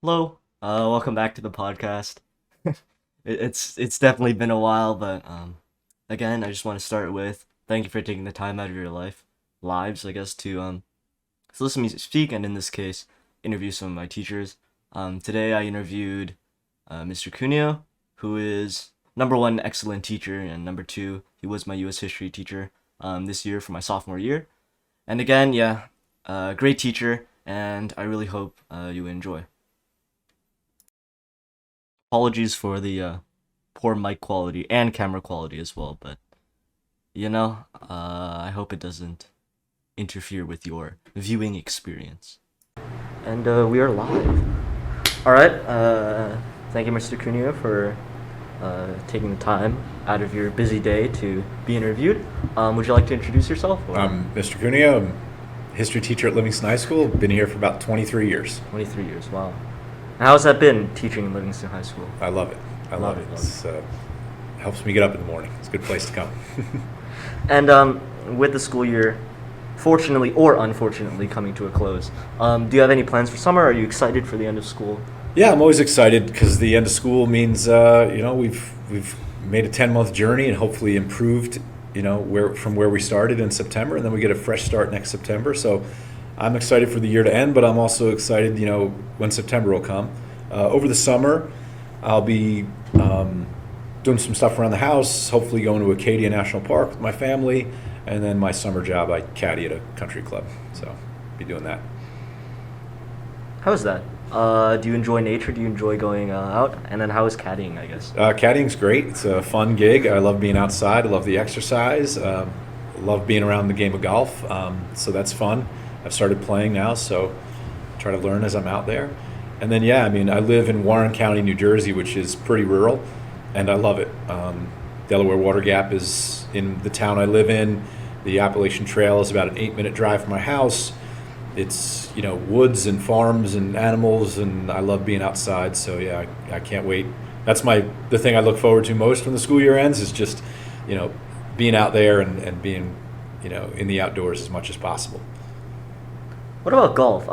Hello, welcome back to the podcast. It's definitely been a while, but again, I just want to start with thank you for taking the time out of your lives, I guess, to listen to me speak, and in this case, interview some of my teachers. Today I interviewed Mr. Cuneo, who is number one excellent teacher, and number two, he was my U.S. history teacher this year for my sophomore year. And again, yeah, great teacher, and I really hope you enjoy. Apologies for the poor mic quality and camera quality as well, but I hope it doesn't interfere with your viewing experience. And we are live. All right. Thank you, Mr. Cunha, for taking the time out of your busy day to be interviewed. Would you like to introduce yourself? I'm Mr. Cuneo. I'm a history teacher at Livingston High School. Been here for about 23 years. 23 years. Wow. How's that been teaching in Livingston High School? I love it. I love it. Helps me get up in the morning. It's a good place to come. And with the school year, fortunately or unfortunately, coming to a close, do you have any plans for summer? Are you excited for the end of school? Yeah, I'm always excited because the end of school means we've made a 10-month journey and hopefully improved from where we started in September, and then we get a fresh start next September. So I'm excited for the year to end, but I'm also excited when September will come. Over the summer, I'll be doing some stuff around the house, hopefully going to Acadia National Park with my family, and then my summer job, I caddy at a country club. So I'll be doing that. How is that? Do you enjoy nature? Do you enjoy going out? And then how is caddying, I guess? Caddying's great. It's a fun gig. I love being outside. I love the exercise. I love being around the game of golf. So that's fun. I've started playing now, so I try to learn as I'm out there. And then, I live in Warren County, New Jersey, which is pretty rural, and I love it. Delaware Water Gap is in the town I live in. The Appalachian Trail is about an 8-minute drive from my house. It's, woods and farms and animals, and I love being outside, so I can't wait. That's the thing I look forward to most when the school year ends is just, being out there and being, in the outdoors as much as possible. What about golf?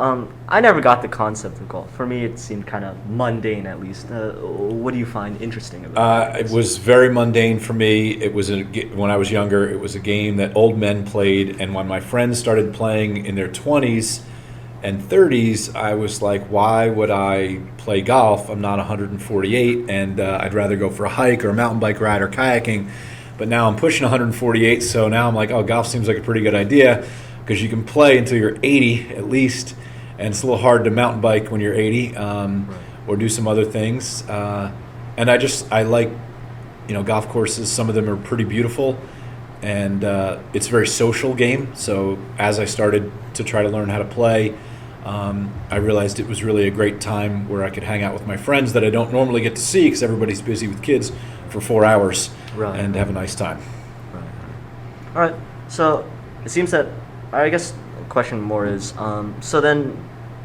I never got the concept of golf. For me, it seemed kind of mundane, at least. What do you find interesting about it? It was very mundane for me. It was when I was younger. It was a game that old men played, and when my friends started playing in their 20s and 30s, I was like, "Why would I play golf? I'm not 148, and I'd rather go for a hike or a mountain bike ride or kayaking." But now I'm pushing 148, so now I'm like, "Oh, golf seems like a pretty good idea." Because you can play until you're 80 at least, and it's a little hard to mountain bike when you're 80, or do some other things. And I like, golf courses. Some of them are pretty beautiful, and it's a very social game. So as I started to try to learn how to play, I realized it was really a great time where I could hang out with my friends that I don't normally get to see because everybody's busy with kids for 4 hours, and have a nice time. Right. All right. So it seems that, I guess the question more is, so then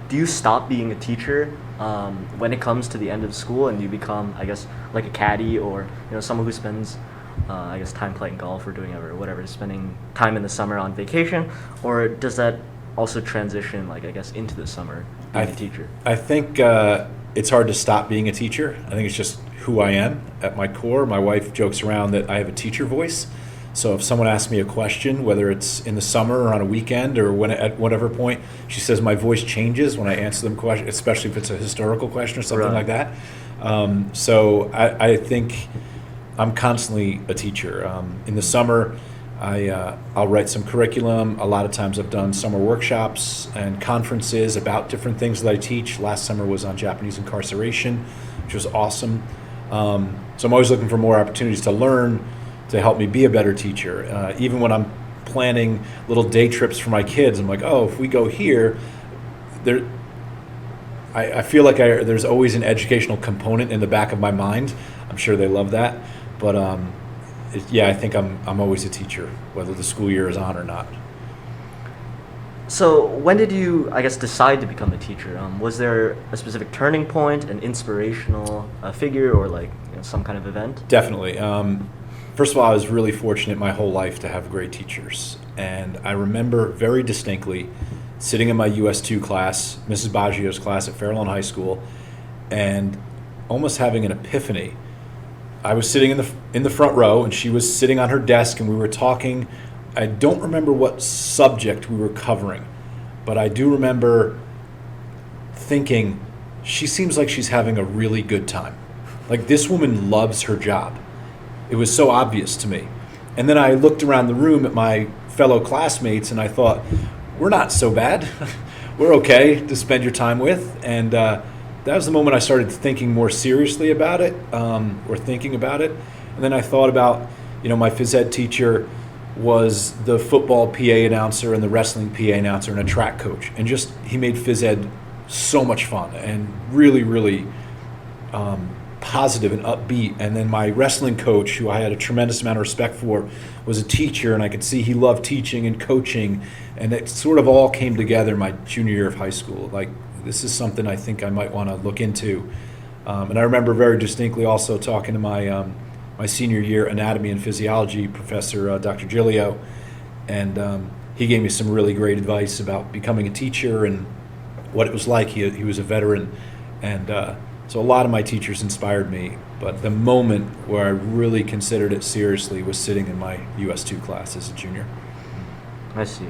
do you stop being a teacher when it comes to the end of school and you become, I guess, like a caddy or someone who spends, time playing golf or doing whatever, spending time in the summer on vacation? Or does that also transition, into the summer being a teacher? I think it's hard to stop being a teacher. I think it's just who I am at my core. My wife jokes around that I have a teacher voice. So if someone asks me a question, whether it's in the summer or on a weekend or at whatever point, she says my voice changes when I answer them questions, especially if it's a historical question or something like that. So I think I'm constantly a teacher. In the summer, I'll write some curriculum. A lot of times I've done summer workshops and conferences about different things that I teach. Last summer was on Japanese incarceration, which was awesome. So I'm always looking for more opportunities to learn, to help me be a better teacher. Even when I'm planning little day trips for my kids, I'm like, oh, if we go here, I feel like there's always an educational component in the back of my mind. I'm sure they love that. But I think I'm always a teacher, whether the school year is on or not. So when did you, decide to become a teacher? Was there a specific turning point, an inspirational figure, or some kind of event? Definitely. First of all, I was really fortunate my whole life to have great teachers. And I remember very distinctly sitting in my US 2 class, Mrs. Baggio's class at Fairlawn High School, and almost having an epiphany. I was sitting in the front row, and she was sitting on her desk, and we were talking. I don't remember what subject we were covering, but I do remember thinking, she seems like she's having a really good time. Like, this woman loves her job. It was so obvious to me. And then I looked around the room at my fellow classmates, and I thought, we're not so bad. We're okay to spend your time with. And that was the moment I started thinking more seriously about it, or thinking about it. And then I thought about, my phys ed teacher was the football PA announcer and the wrestling PA announcer and a track coach. And just, he made phys ed so much fun and really, really positive and upbeat. And then my wrestling coach, who I had a tremendous amount of respect for, was a teacher, and I could see he loved teaching and coaching. And it sort of all came together my junior year of high school. Like, this is something I think I might want to look into. And I remember very distinctly also talking to my senior year anatomy and physiology professor, Dr. Giglio, and he gave me some really great advice about becoming a teacher and what it was like. He was a veteran, and so a lot of my teachers inspired me. But the moment where I really considered it seriously was sitting in my US2 class as a junior. I see.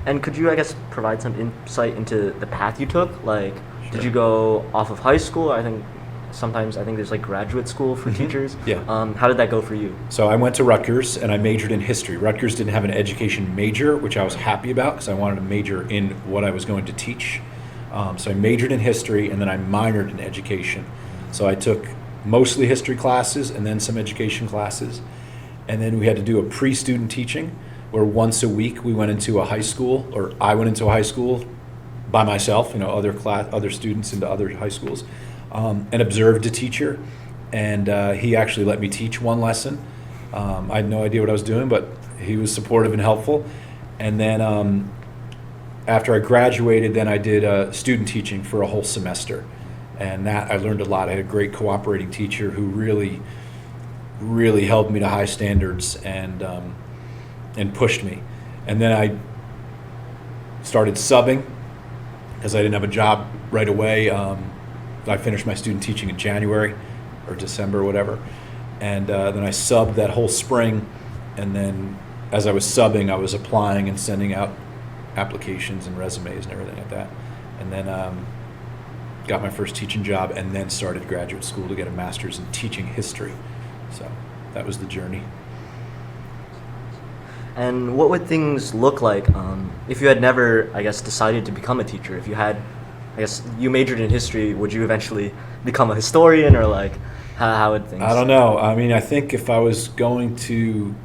And could you, I guess, provide some insight into the path you took? Like, Sure. Did you go off of high school? I think there's like graduate school for teachers. Yeah. How did that go for you? So I went to Rutgers, and I majored in history. Rutgers didn't have an education major, which I was happy about because I wanted to major in what I was going to teach. So I majored in history, and then I minored in education. So I took mostly history classes and then some education classes. And then we had to do a pre-student teaching, where once a week we went into a high school, or I went into a high school by myself, other students into other high schools, and observed a teacher. And he actually let me teach one lesson. I had no idea what I was doing, but he was supportive and helpful. And then after I graduated, then I did student teaching for a whole semester. And that, I learned a lot. I had a great cooperating teacher who really, really held me to high standards and pushed me. And then I started subbing because I didn't have a job right away. I finished my student teaching in January or December or whatever. And then I subbed that whole spring. And then as I was subbing, I was applying and sending out applications and resumes and everything like that. And then got my first teaching job, and then started graduate school to get a master's in teaching history. So that was the journey. And what would things look like if you had never, I guess, decided to become a teacher? If you had, I guess, you majored in history, would you eventually become a historian, or like, how would things? I don't know. I mean, I think if I was going to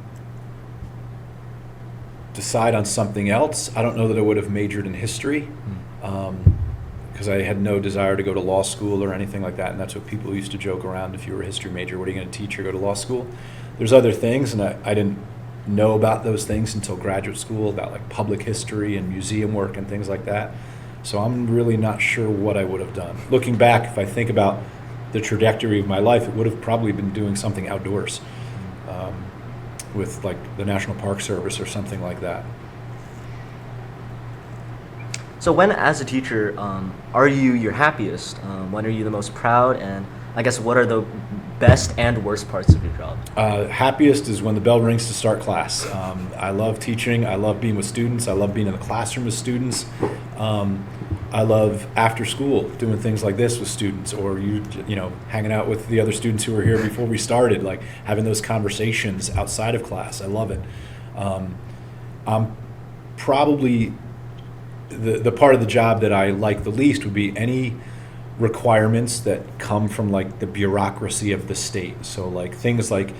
decide on something else, I don't know that I would have majored in history, because I had no desire to go to law school or anything like that. And that's what people used to joke around: if you were a history major, what are you going to teach or go to law school? There's other things, and I didn't know about those things until graduate school, about like public history and museum work and things like that. So I'm really not sure what I would have done. Looking back, if I think about the trajectory of my life, it would have probably been doing something outdoors, with like the National Park Service or something like that. So when, as a teacher, are you your happiest? When are you the most proud? And I guess, what are the best and worst parts of your job? Happiest is when the bell rings to start class. I love teaching. I love being with students. I love being in the classroom with students. I love after school doing things like this with students, or hanging out with the other students who were here before we started, like having those conversations outside of class. I love it. I'm probably the part of the job that I like the least would be any requirements that come from like the bureaucracy of the state. So like things like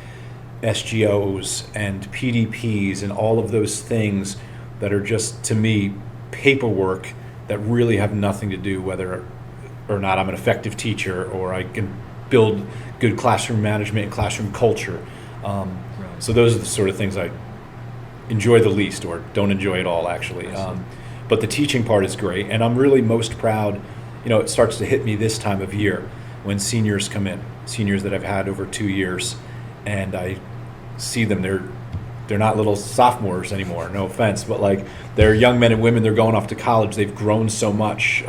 SGOs and PDPs and all of those things that are just, to me, paperwork that really have nothing to do whether or not I'm an effective teacher, or I can build good classroom management and classroom culture. Right. So those are the sort of things I enjoy the least, or don't enjoy at all, actually. But the teaching part is great, and I'm really most proud. It starts to hit me this time of year when seniors come in, seniors that I've had over 2 years, and I see them. They're not little sophomores anymore, no offense, but like they're young men and women. They're going off to college. They've grown so much.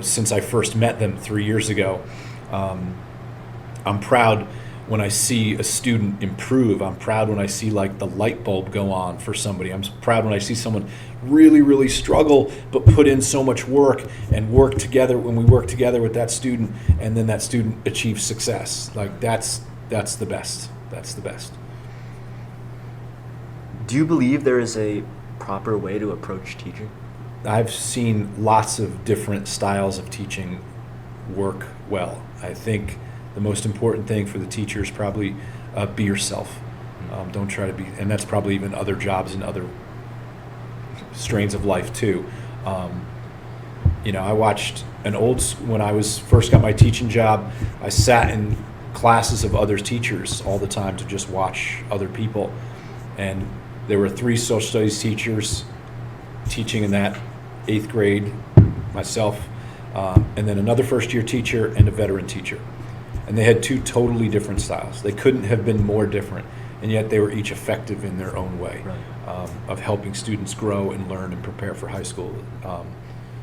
since I first met them 3 years ago. I'm proud when I see a student improve. I'm proud when I see like the light bulb go on for somebody. I'm proud when I see someone really, really struggle but put in so much work and work together. When we work together with that student, and then that student achieves success, like that's the best. That's the best. Do you believe there is a proper way to approach teaching? I've seen lots of different styles of teaching work well. I think the most important thing for the teacher is probably be yourself. Don't try to be, and that's probably even other jobs and other strains of life too. I watched when I first got my teaching job, I sat in classes of other teachers all the time to just watch other people. And there were 3 social studies teachers teaching in that 8th grade, myself, and then another first-year teacher and a veteran teacher. And they had 2 totally different styles. They couldn't have been more different, and yet they were each effective in their own way, right, of helping students grow and learn and prepare for high school.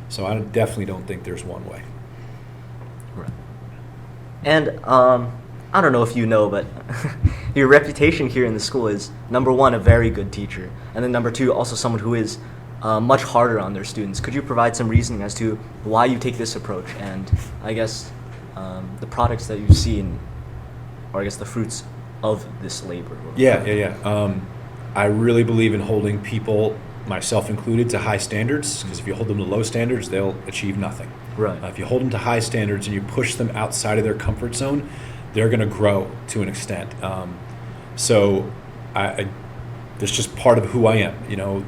So I definitely don't think there's one way. Right. And I don't know if you know, but your reputation here in the school is, number 1, a very good teacher, and then number 2, also someone who is much harder on their students. Could you provide some reasoning as to why you take this approach, and I guess the products that you've seen, or I guess the fruits of this labor? Yeah. I really believe in holding people, myself included, to high standards, because if you hold them to low standards, they'll achieve nothing. Right. If you hold them to high standards and you push them outside of their comfort zone, they're going to grow to an extent. So that's just part of who I am.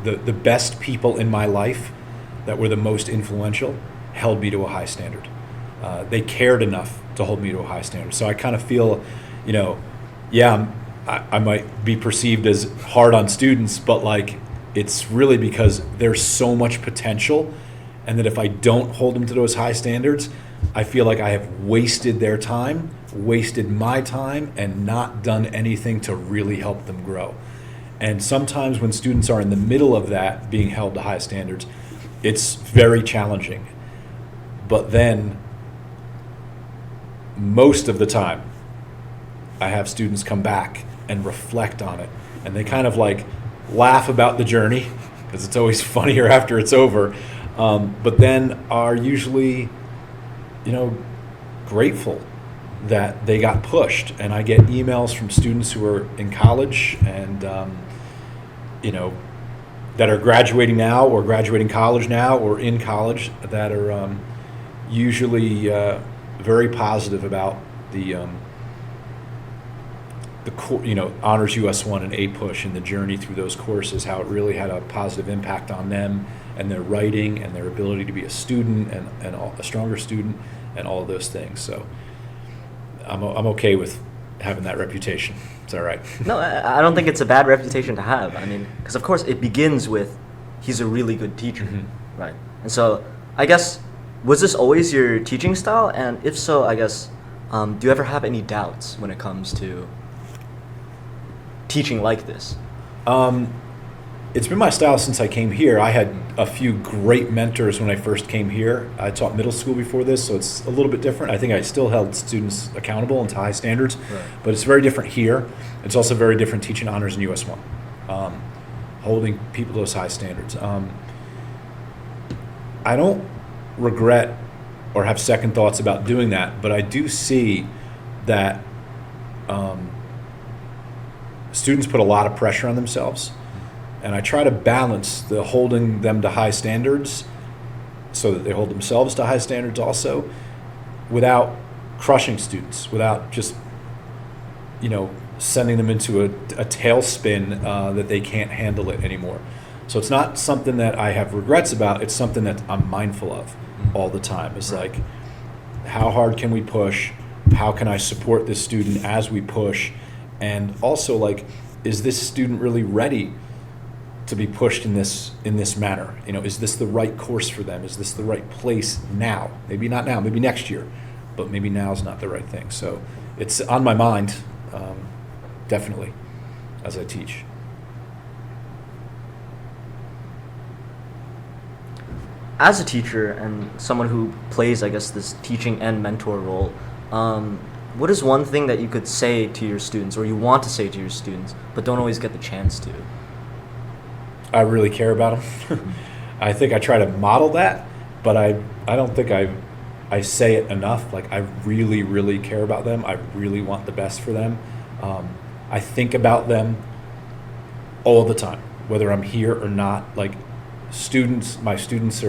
The best people in my life that were the most influential held me to a high standard. They cared enough to hold me to a high standard. So I kind of feel, I might be perceived as hard on students, but like it's really because there's so much potential, and that if I don't hold them to those high standards, I feel like I have wasted their time, wasted my time, and not done anything to really help them grow. And sometimes when students are in the middle of that, being held to high standards, it's very challenging. But then most of the time, I have students come back and reflect on it, and they kind of like laugh about the journey, because it's always funnier after it's over, but then are usually grateful that they got pushed. And I get emails from students who are in college and that are graduating now, or graduating college now, or in college, that are usually very positive about the Honors US 1 and A-Push, and the journey through those courses, how it really had a positive impact on them and their writing and their ability to be a student and a stronger student and all of those things. So I'm okay with having that reputation. It's all right. No, I don't think it's a bad reputation to have. I mean, because of course it begins with, he's a really good teacher, mm-hmm. right? And so I guess, was this always your teaching style? And if so, I guess, do you ever have any doubts when it comes to teaching like this? It's been my style since I came here. I had a few great mentors when I first came here. I taught middle school before this, so it's a little bit different. I think I still held students accountable and to high standards, right. But it's very different here. It's also very different teaching honors in US 1, holding people to those high standards. I don't regret or have second thoughts about doing that, but I do see that students put a lot of pressure on themselves. And I try to balance the holding them to high standards so that they hold themselves to high standards also, without crushing students, without just, sending them into a tailspin that they can't handle it anymore. So it's not something that I have regrets about. It's something that I'm mindful of all the time. It's like, how hard can we push? How can I support this student as we push? And also, like, is this student really ready to be pushed in this manner? Is this the right course for them? Is this the right place now? Maybe not now, maybe next year, but maybe now is not the right thing. So it's on my mind, definitely, as I teach. as a teacher and someone who plays, I guess, this teaching and mentor role, what is one thing that you could say to your students, or you want to say to your students, but don't always get the chance to? I really care about them. I think I try to model that, but I don't think I say it enough. Like, I really, really care about them. I really want the best for them. I think about them all the time, whether I'm here or not. Like, my students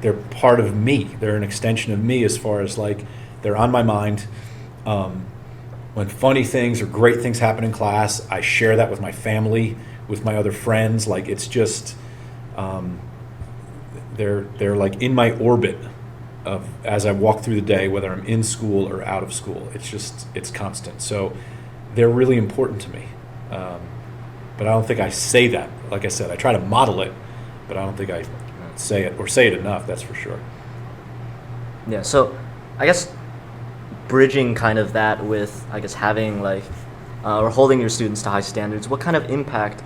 they're part of me. They're an extension of me, as far as, like, they're on my mind. When funny things or great things happen in class, I share that with my family, with my other friends. Like, it's just, they're like in my orbit of, as I walk through the day, whether I'm in school or out of school. It's constant. So they're really important to me. But I don't think I say that. Like I said, I try to model it, but I don't think I say it enough, that's for sure. Yeah, so I guess bridging kind of that with, I guess, having like, or holding your students to high standards, what kind of impact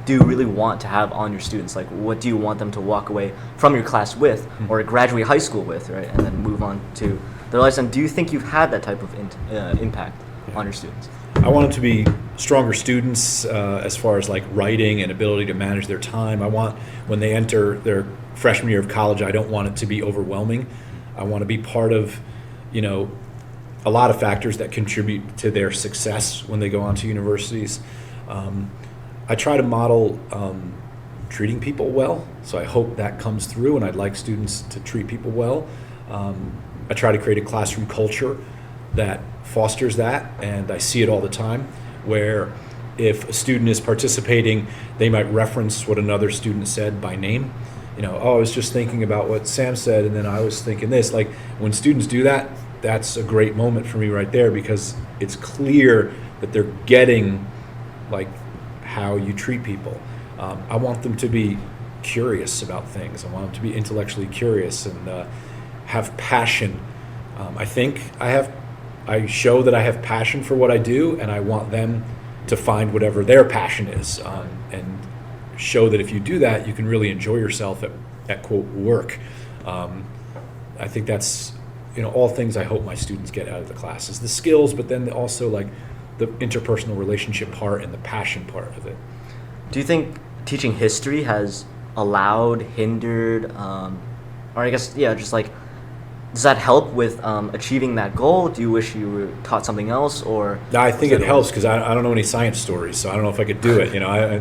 do you really want to have on your students? Like, what do you want them to walk away from your class with, or graduate high school with, right, and then move on to their lives? And do you think you've had that type of impact on your students? I want them to be stronger students as far as, like, writing and ability to manage their time. I want, when they enter their freshman year of college, I don't want it to be overwhelming. I want to be part of, a lot of factors that contribute to their success when they go on to universities. I try to model treating people well, so I hope that comes through, and I'd like students to treat people well. I try to create a classroom culture that fosters that, and I see it all the time, where if a student is participating, they might reference what another student said by name. I was just thinking about what Sam said, and then I was thinking this. Like, when students do that, that's a great moment for me right there, because it's clear that they're getting, like, how you treat people. I want them to be curious about things. I want them to be intellectually curious and have passion. I think I show that I have passion for what I do, and I want them to find whatever their passion is, and show that if you do that, you can really enjoy yourself at quote work. I think that's all things I hope my students get out of the classes, the skills, but then also, like, the interpersonal relationship part and the passion part of it. Do you think teaching history has allowed, hindered, or I guess, yeah, just like, does that help with achieving that goal? Do you wish you were taught something else, or? I think it helps, because I don't know any science stories, so I don't know if I could do it.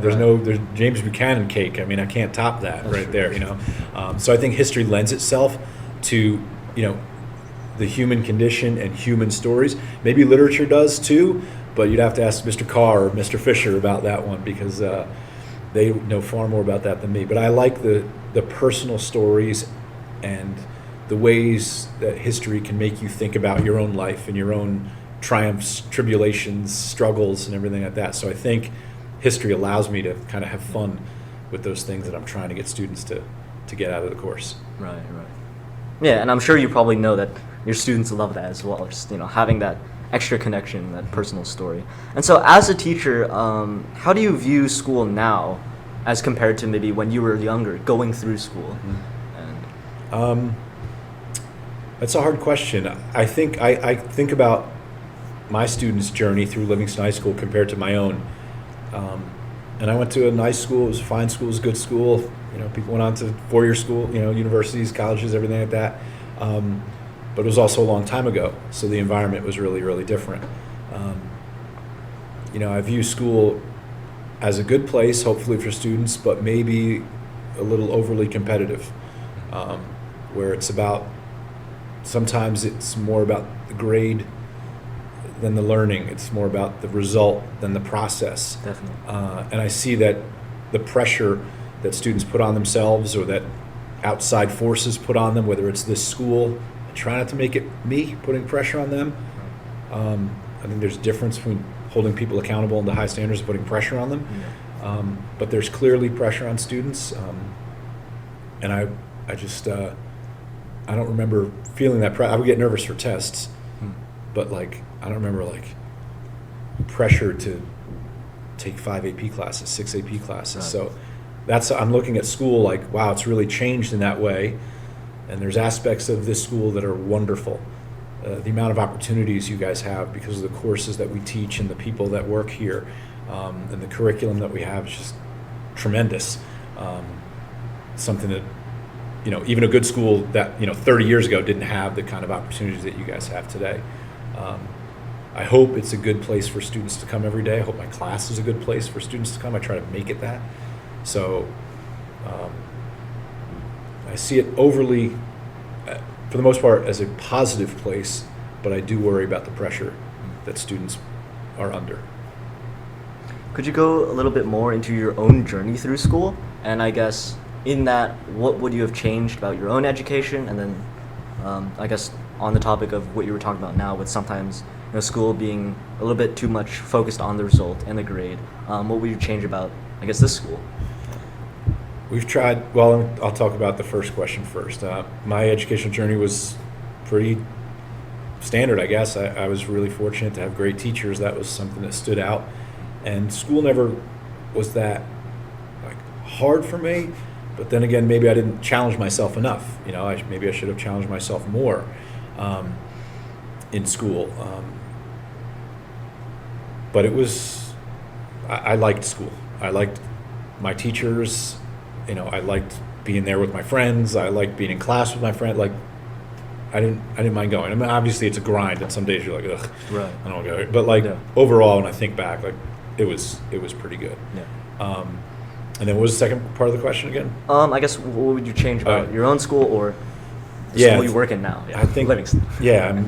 There's James Buchanan cake. I mean, I can't top that. That's right true. There. So I think history lends itself to the human condition and human stories. Maybe literature does too, but you'd have to ask Mr. Carr or Mr. Fisher about that one, because they know far more about that than me. But I like the personal stories and the ways that history can make you think about your own life and your own triumphs, tribulations, struggles, and everything like that. So I think history allows me to kind of have fun with those things that I'm trying to get students to get out of the course. Right. Yeah, and I'm sure you probably know that your students love that as well, just having that extra connection, that personal story. And so, as a teacher, how do you view school now as compared to maybe when you were younger, going through school? Mm-hmm. That's a hard question. I think I think about my students' journey through Livingston High School compared to my own. And I went to a nice school. It was a fine school. It was a good school. People went on to four-year school, universities, colleges, everything like that. But it was also a long time ago, so the environment was really, really different. I view school as a good place, hopefully for students, but maybe a little overly competitive, where sometimes it's more about the grade than the learning. It's more about the result than the process. Definitely. And I see that the pressure that students put on themselves, or that outside forces put on them, whether it's this school, I try not to make it me putting pressure on them. I think there's a difference between holding people accountable and the high standards of putting pressure on them. Yeah. But there's clearly pressure on students. And I just, I don't remember feeling that I would get nervous for tests, but I don't remember pressure to take 5 AP classes, 6 AP classes. Right. So I'm looking at school like, wow, it's really changed in that way. And there's aspects of this school that are wonderful. The amount of opportunities you guys have because of the courses that we teach and the people that work here, and the curriculum that we have is just tremendous. Something that, even a good school that, 30 years ago didn't have the kind of opportunities that you guys have today. I hope it's a good place for students to come every day. I hope my class is a good place for students to come. I try to make it that. So I see it overly, for the most part, as a positive place, but I do worry about the pressure that students are under. Could you go a little bit more into your own journey through school? And I guess in that, what would you have changed about your own education? And then I guess on the topic of what you were talking about now, with sometimes school being a little bit too much focused on the result and the grade, what would you change about, I guess, this school? We've tried, well, I'll talk about the first question first. My educational journey was pretty standard, I guess. I was really fortunate to have great teachers. That was something that stood out. And school never was that hard for me. But then again, maybe I didn't challenge myself enough. Maybe I should have challenged myself more in school. But it was, I liked school. I liked my teachers. I liked being there with my friends. I liked being in class with my friend. I didn't mind going. I mean, obviously it's a grind, and some days you're like, ugh, right, I don't want to go. But overall, when I think back, it was pretty good. Yeah. And then what was the second part of the question again? I guess what would you change about your own school or the school you work in now? Yeah. I think Livingston. Yeah.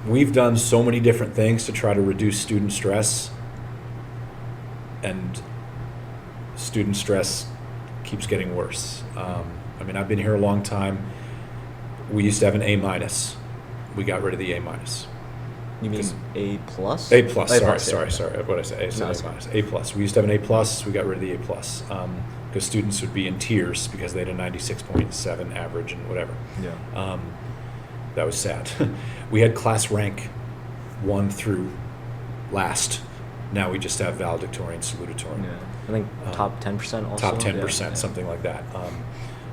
We've done so many different things to try to reduce student stress, and student stress keeps getting worse. I've been here a long time. We used to have an A-. We got rid of the A-. You mean A plus? A plus. A Sorry. What did I say? I said A-. A+. We used to have an A+. We got rid of the A+. Because students would be in tiers because they had a 96.7 average and whatever. Yeah. That was sad. We had class rank 1 through last. Now we just have valedictorian, salutatorian. Yeah. I think top 10% also. Top 10%, something like that.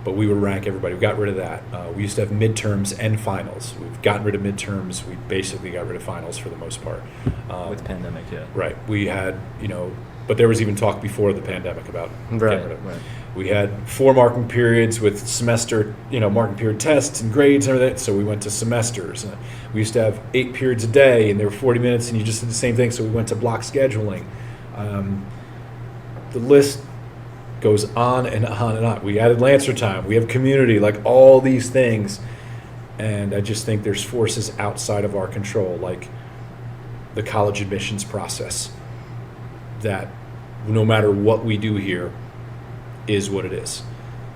But we would rank everybody. We got rid of that. We used to have midterms and finals. We've gotten rid of midterms. We basically got rid of finals for the most part. With the pandemic, yeah. Right. We had, but there was even talk before the pandemic about getting rid of it. Right. We had 4 marking periods with semester, marking period tests and grades and everything. So we went to semesters. We used to have 8 periods a day, and there were 40 minutes, and you just did the same thing. So we went to block scheduling. The list goes on and on and on. We added Lancer time. We have community, all these things. And I just think there's forces outside of our control, like the college admissions process, that no matter what we do here is what it is.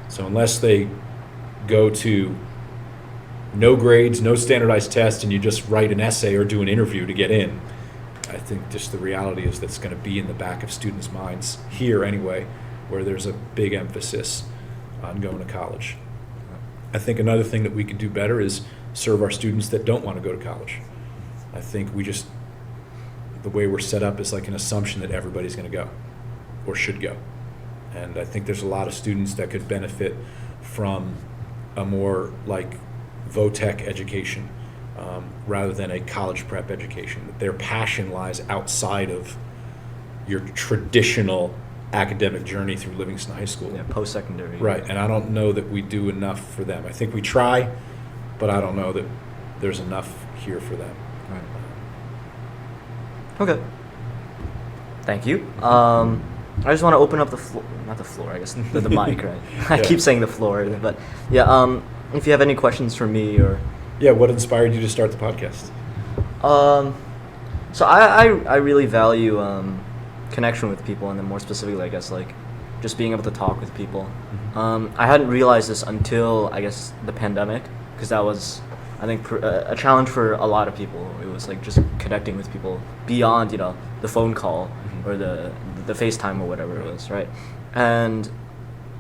So unless they go to no grades, no standardized tests, and you just write an essay or do an interview to get in, I think just the reality is that's going to be in the back of students' minds here anyway, where there's a big emphasis on going to college. I think another thing that we could do better is serve our students that don't want to go to college. I think the way we're set up is like an assumption that everybody's going to go or should go. And I think there's a lot of students that could benefit from a more vo-tech education rather than a college prep education. Their passion lies outside of your traditional academic journey through Livingston High School. Yeah, post-secondary. Right, and I don't know that we do enough for them. I think we try, but I don't know that there's enough here for them. Right. Okay. Thank you. I just want to open up the floor, not the floor, I guess, the mic, right? I keep saying the floor, but yeah, if you have any questions for me or... Yeah, what inspired you to start the podcast? So I really value connection with people, and then more specifically, I guess, just being able to talk with people. I hadn't realized this until, I guess, the pandemic, because that was, I think, a challenge for a lot of people. It was just connecting with people beyond, the phone call or the FaceTime or whatever it was, right? And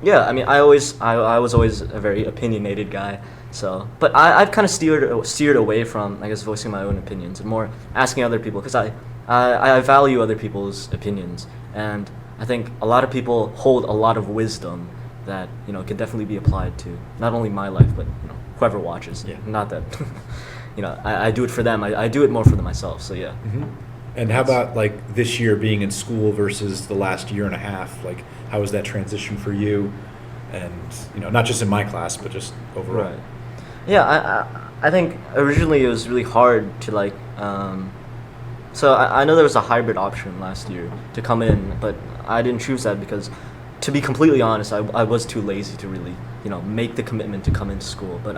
yeah, I was always a very opinionated guy. So, but I've kind of steered away from, I guess, voicing my own opinions and more asking other people, because I value other people's opinions. And I think a lot of people hold a lot of wisdom that can definitely be applied to not only my life, but whoever watches. Yeah. Not that I do it for them. I do it more for them myself. So yeah. Mm-hmm. And how about like this year being in school versus the last year and a half? Like, how was that transition for you? And not just in my class, but just overall. Right. Yeah, I think originally it was really hard to like. So I know there was a hybrid option last year to come in, but I didn't choose that because, to be completely honest, I was too lazy to really make the commitment to come into school. But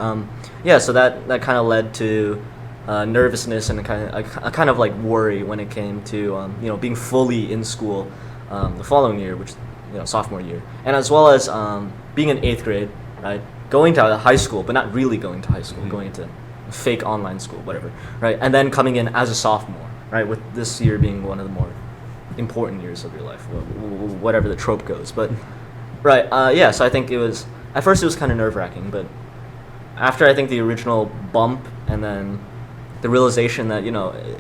yeah, so that kind of led to nervousness and a kind of like worry when it came to being fully in school the following year, which sophomore year, and as well as being in 8th grade, right? Going to high school, but not really going to high school, going into fake online school, whatever, right? And then coming in as a sophomore, right? With this year being one of the more important years of your life, whatever the trope goes. But right, yeah. So I think at first it was kind of nerve-wracking, but after I think the original bump and then the realization that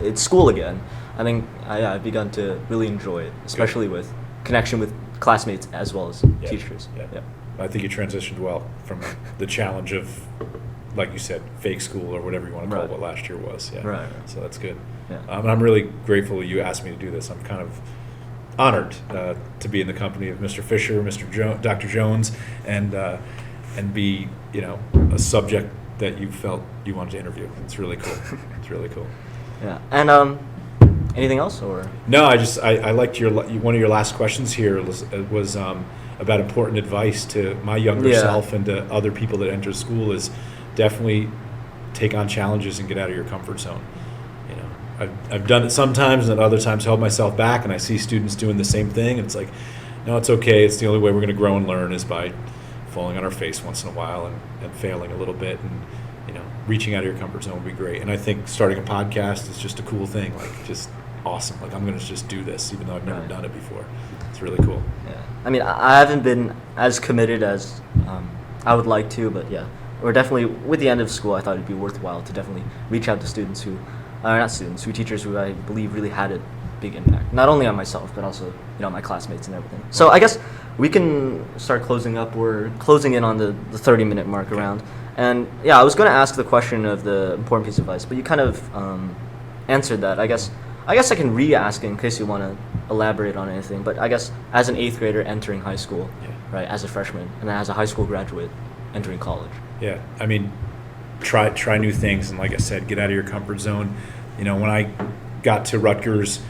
it's school again, I think I've begun to really enjoy it, especially with connection with classmates as well as teachers. Yeah. I think you transitioned well from the challenge of, like you said, fake school or whatever you want to call it, what last year was. Yeah. Right. So that's good. Yeah. And I'm really grateful you asked me to do this. I'm kind of honored to be in the company of Mr. Fisher, Dr. Jones, and be a subject that you felt you wanted to interview. It's really cool. It's really cool. Yeah. And anything else or? No, I liked one of your last questions here was about important advice to my younger self and to other people that enter school is definitely take on challenges and get out of your comfort zone. I've done it sometimes, and other times held myself back, and I see students doing the same thing, and it's like, no, it's okay. It's the only way we're going to grow and learn is by falling on our face once in a while and failing a little bit, and reaching out of your comfort zone would be great. And I think starting a podcast is just a cool thing, like just awesome. Like I'm going to just do this, even though I've never done it before. It's really cool. Yeah, I mean, I haven't been as committed as I would like to, but yeah, we're definitely with the end of school. I thought it'd be worthwhile to definitely reach out to students teachers who I believe really had a big impact, not only on myself but also my classmates and everything. So I guess we can start closing up. We're closing in on the 30-minute mark around, and yeah, I was going to ask the question of the important piece of advice, but you kind of answered that. I guess I can re-ask it in case you want to elaborate on anything. But I guess as an 8th grader entering high school, right, as a freshman, and then as a high school graduate entering college. Yeah, I mean, try new things, and like I said, get out of your comfort zone. When I got to Rutgers,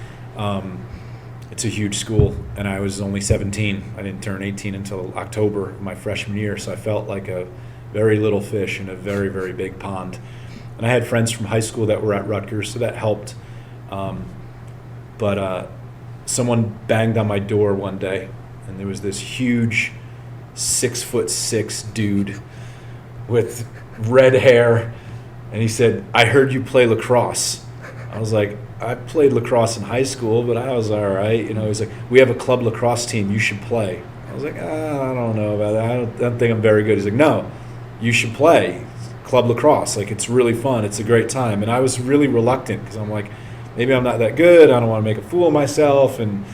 it's a huge school, and I was only 17. I didn't turn 18 until October of my freshman year, so I felt like a very little fish in a very, very big pond. And I had friends from high school that were at Rutgers, so that helped. But someone banged on my door one day, and there was this huge 6'6" dude with red hair, and he said, "I heard you play lacrosse." I was like, "I played lacrosse in high school, but I was all right." He's like, "We have a club lacrosse team. You should play." I was like, "I don't know about that. I don't think I'm very good." He's like, "No, you should play club lacrosse. Like, it's really fun. It's a great time." And I was really reluctant because I'm like, maybe I'm not that good. I don't want to make a fool of myself. And,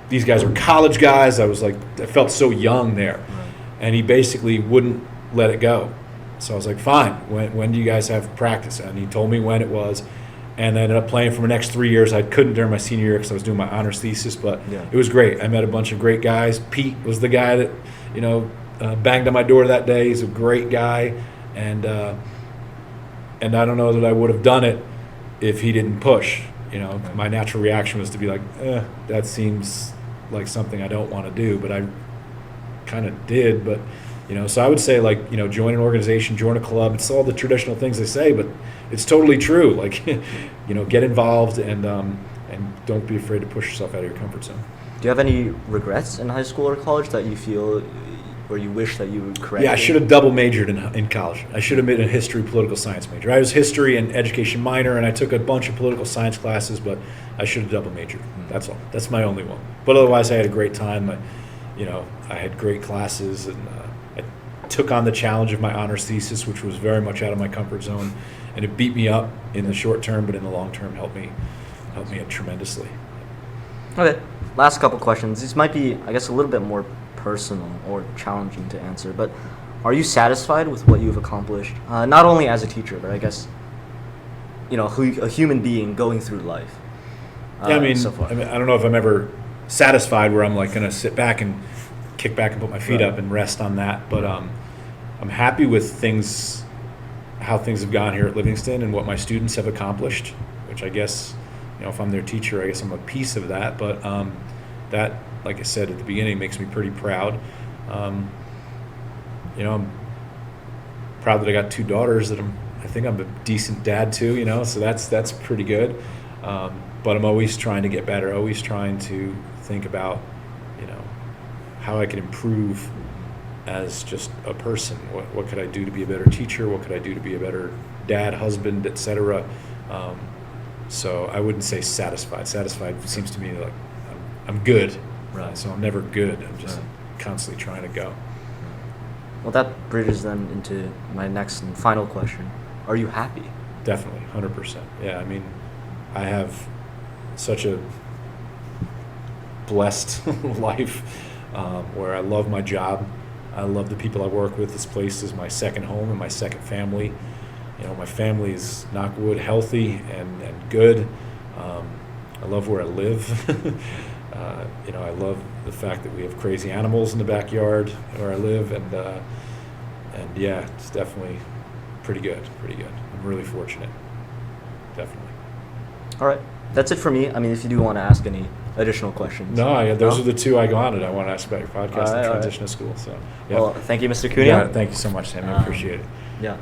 these guys are college guys. I felt so young there. Right. And he basically wouldn't let it go. So I was like, fine, when do you guys have practice? And he told me when it was. And I ended up playing for the next 3 years. I couldn't during my senior year because I was doing my honors thesis, but it was great. I met a bunch of great guys. Pete was the guy that, banged on my door that day. He's a great guy. And I don't know that I would have done it if he didn't push. My natural reaction was to be like, that seems like something I don't want to do, but I kind of did. But so I would say, like, join an organization, join a club. It's all the traditional things they say, but it's totally true. Like, get involved and don't be afraid to push yourself out of your comfort zone. Do you have any regrets in high school or college that you feel or you wish that you would correct? Yeah, I should have double majored in college. I should have been a history, political science major. I was history and education minor, and I took a bunch of political science classes, but I should have double majored. That's all. That's my only one. But otherwise, I had a great time. I had great classes, and I took on the challenge of my honors thesis, which was very much out of my comfort zone, and it beat me up in the short term, but in the long term helped me tremendously. Okay, last couple questions. These might be, I guess, a little bit more personal or challenging to answer, but are you satisfied with what you've accomplished? Not only as a teacher, but I guess, a human being going through life. Yeah, So far. I don't know if I'm ever satisfied where I'm like going to sit back and kick back and put my feet Right. up and rest on that. But I'm happy with things, how things have gone here at Livingston and what my students have accomplished, which I guess, if I'm their teacher, I guess I'm a piece of that. But that, like I said at the beginning, makes me pretty proud. I'm proud that I got two daughters that I think I'm a decent dad too, so that's pretty good. But I'm always trying to get better, always trying to think about, how I can improve as just a person. What could I do to be a better teacher? What could I do to be a better dad, husband, etc. So I wouldn't say satisfied. Satisfied seems to me like I'm good. Right. So I'm never good. I'm just Right. constantly trying to go. Well, that bridges then into my next and final question. Are you happy? Definitely, 100%. Yeah, I have such a blessed life where I love my job. I love the people I work with. This place is my second home and my second family. My family is, knock wood, healthy and good. I love where I live. I love the fact that we have crazy animals in the backyard where I live, and yeah, it's definitely pretty good. I'm really fortunate. Definitely. All right. That's it for me. I mean, if you do want to ask any additional questions. No, those are the two I wanted. I want to ask about your podcast All right, and all right. transition to school. So, yeah. Well, thank you, Mr. Cunha. Yeah, thank you so much, Sam. I appreciate it. Yeah.